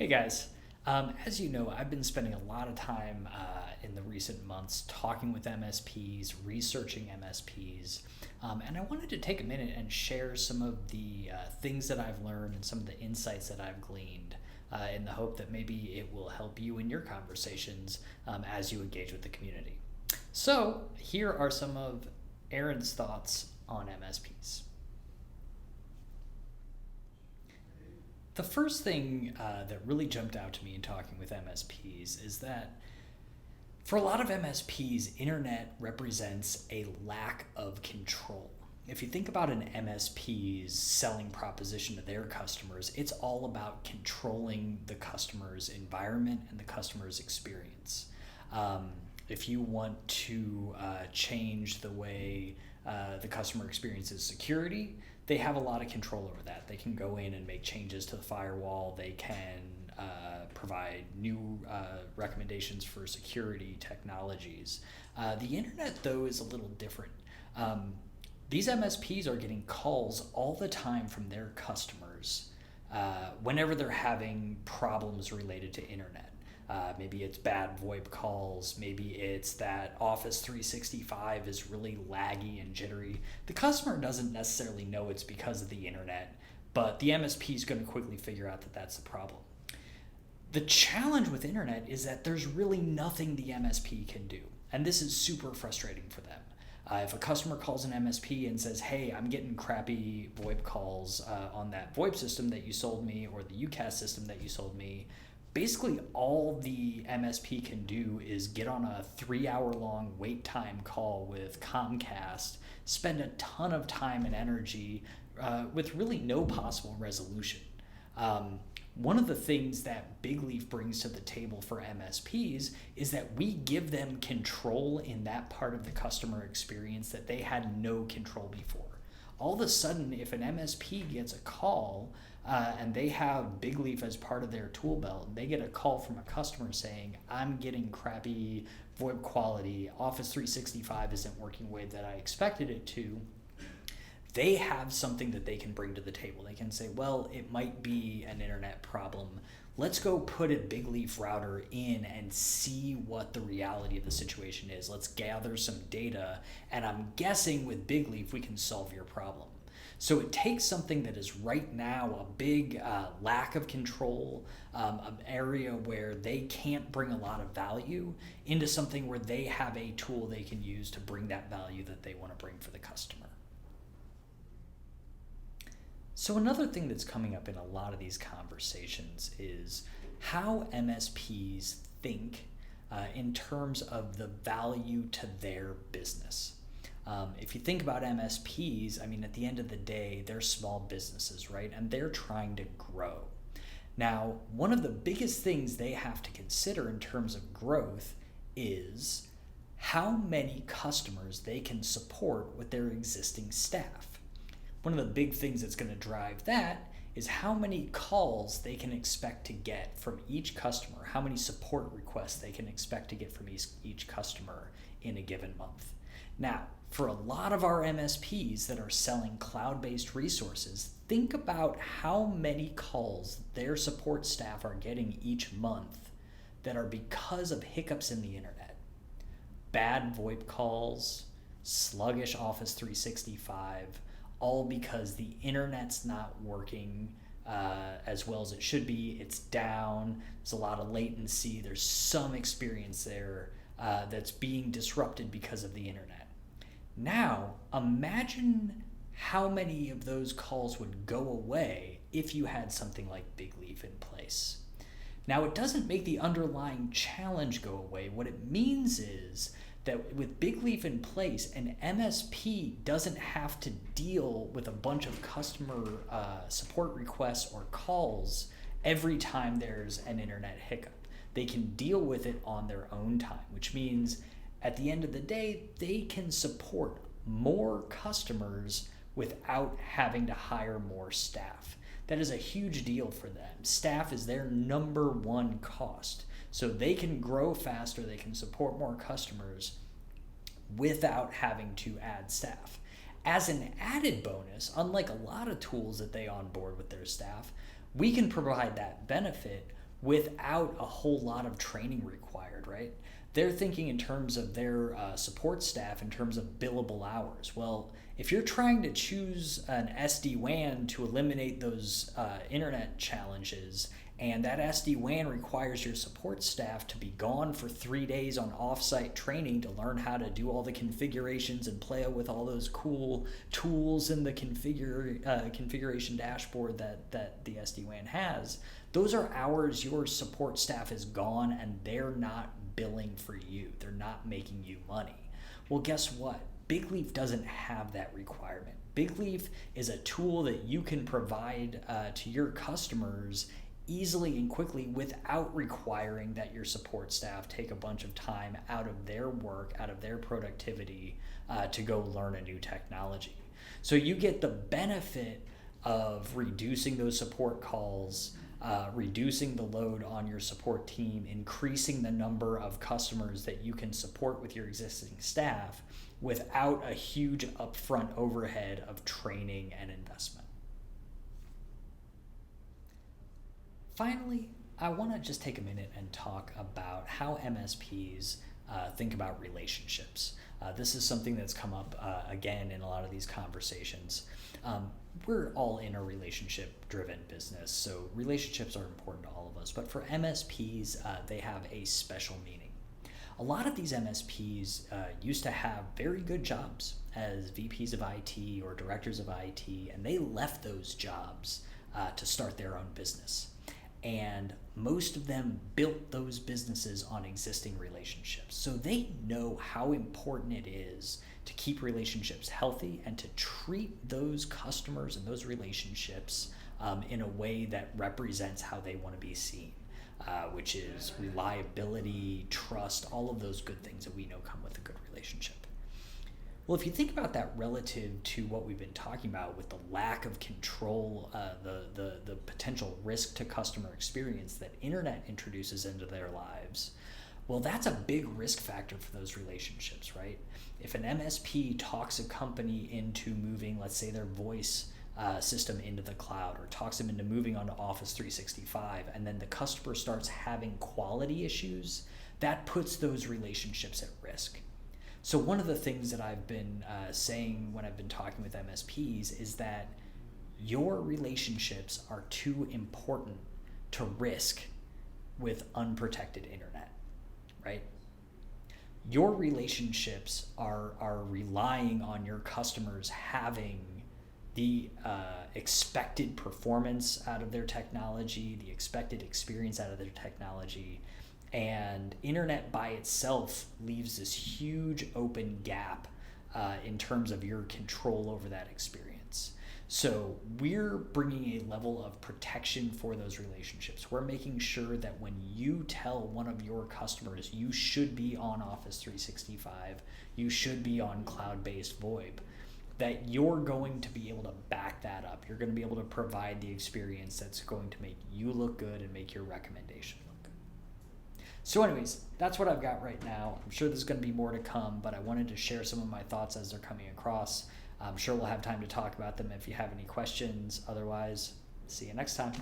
Hey guys, as you know, I've been spending a lot of time in the recent months talking with MSPs, researching MSPs, and I wanted to take a minute and share some of the things that I've learned and some of the insights that I've gleaned in the hope that maybe it will help you in your conversations as you engage with the community. So, here are some of Aaron's thoughts on MSPs. The first thing that really jumped out to me in talking with MSPs is that for a lot of MSPs, internet represents a lack of control. If you think about an MSP's selling proposition to their customers, it's all about controlling the customer's environment and the customer's experience. If you want to change the way the customer experiences security, they have a lot of control over that. They can go in and make changes to the firewall. They can provide new recommendations for security technologies. The internet, though, is a little different. These MSPs are getting calls all the time from their customers whenever they're having problems related to internet. Maybe it's bad VoIP calls. Maybe it's that Office 365 is really laggy and jittery. The customer doesn't necessarily know it's because of the internet, but the MSP is going to quickly figure out that that's the problem. The challenge with internet is that there's really nothing the MSP can do, and this is super frustrating for them. If a customer calls an MSP and says, hey, I'm getting crappy VoIP calls on that VoIP system that you sold me or the UCAS system that you sold me, basically all the MSP can do is get on a 3-hour-long wait time call with Comcast, spend a ton of time and energy with really no possible resolution. One of the things that Big Leaf brings to the table for MSPs is that we give them control in that part of the customer experience that they had no control before. All of a sudden, if an MSP gets a call and they have Big Leaf as part of their tool belt, and they get a call from a customer saying, I'm getting crappy VoIP quality, Office 365 isn't working the way that I expected it to, they have something that they can bring to the table. They can say, well, it might be an internet problem. Let's go put a Big Leaf router in and see what the reality of the situation is. Let's gather some data, and I'm guessing with Big Leaf we can solve your problem. So it takes something that is right now a big lack of control, an area where they can't bring a lot of value, into something where they have a tool they can use to bring that value that they want to bring for the customer. So another thing that's coming up in a lot of these conversations is how MSPs think in terms of the value to their business. If you think about MSPs, I mean, at the end of the day, they're small businesses, right? And they're trying to grow. Now, one of the biggest things they have to consider in terms of growth is how many customers they can support with their existing staff. One of the big things that's going to drive that is how many calls they can expect to get from each customer, how many support requests they can expect to get from each customer in a given month. Now, for a lot of our MSPs that are selling cloud-based resources, think about how many calls their support staff are getting each month that are because of hiccups in the internet. Bad VoIP calls, sluggish Office 365, all because the internet's not working as well as it should be. It's down, there's a lot of latency, there's some experience there that's being disrupted because of the internet. Now, imagine how many of those calls would go away if you had something like Big Leaf in place. Now, it doesn't make the underlying challenge go away. What it means is that with Big Leaf in place, an MSP doesn't have to deal with a bunch of customer support requests or calls every time there's an internet hiccup. They can deal with it on their own time, which means at the end of the day, they can support more customers without having to hire more staff. That is a huge deal for them. Staff is their number one cost. So they can grow faster, they can support more customers without having to add staff. As an added bonus, unlike a lot of tools that they onboard with their staff, we can provide that benefit without a whole lot of training required, right? They're thinking in terms of their support staff, in terms of billable hours. Well, if you're trying to choose an SD-WAN to eliminate those internet challenges, and that SD-WAN requires your support staff to be gone for 3 days on offsite training to learn how to do all the configurations and play with all those cool tools in the configuration dashboard that the SD-WAN has, those are hours your support staff is gone and they're not billing for you. They're not making you money. Well, guess what? Big Leaf doesn't have that requirement. Big Leaf is a tool that you can provide to your customers easily and quickly without requiring that your support staff take a bunch of time out of their work, out of their productivity to go learn a new technology. So you get the benefit of reducing those support calls, reducing the load on your support team, increasing the number of customers that you can support with your existing staff without a huge upfront overhead of training and investment. Finally, I want to just take a minute and talk about how MSPs think about relationships. This is something that's come up again in a lot of these conversations. We're all in a relationship-driven business, so relationships are important to all of us. But for MSPs, they have a special meaning. A lot of these MSPs used to have very good jobs as VPs of IT or directors of IT, and they left those jobs to start their own business. And most of them built those businesses on existing relationships. So they know how important it is to keep relationships healthy and to treat those customers and those relationships in a way that represents how they want to be seen, which is reliability, trust, all of those good things that we know come with a good relationship. Well, if you think about that relative to what we've been talking about with the lack of control, the potential risk to customer experience that internet introduces into their lives, well, that's a big risk factor for those relationships, right? If an MSP talks a company into moving, let's say, their voice system into the cloud, or talks them into moving onto Office 365, and then the customer starts having quality issues, that puts those relationships at risk. So one of the things that I've been saying when I've been talking with MSPs is that your relationships are too important to risk with unprotected internet, right? Your relationships are relying on your customers having the expected performance out of their technology, the expected experience out of their technology. And internet by itself leaves this huge open gap in terms of your control over that experience. So we're bringing a level of protection for those relationships. We're making sure that when you tell one of your customers you should be on Office 365, you should be on cloud-based VoIP, that you're going to be able to back that up. You're going to be able to provide the experience that's going to make you look good and make your recommendation look good. So anyways, that's what I've got right now. I'm sure there's going to be more to come, but I wanted to share some of my thoughts as they're coming across. I'm sure we'll have time to talk about them if you have any questions. Otherwise, see you next time.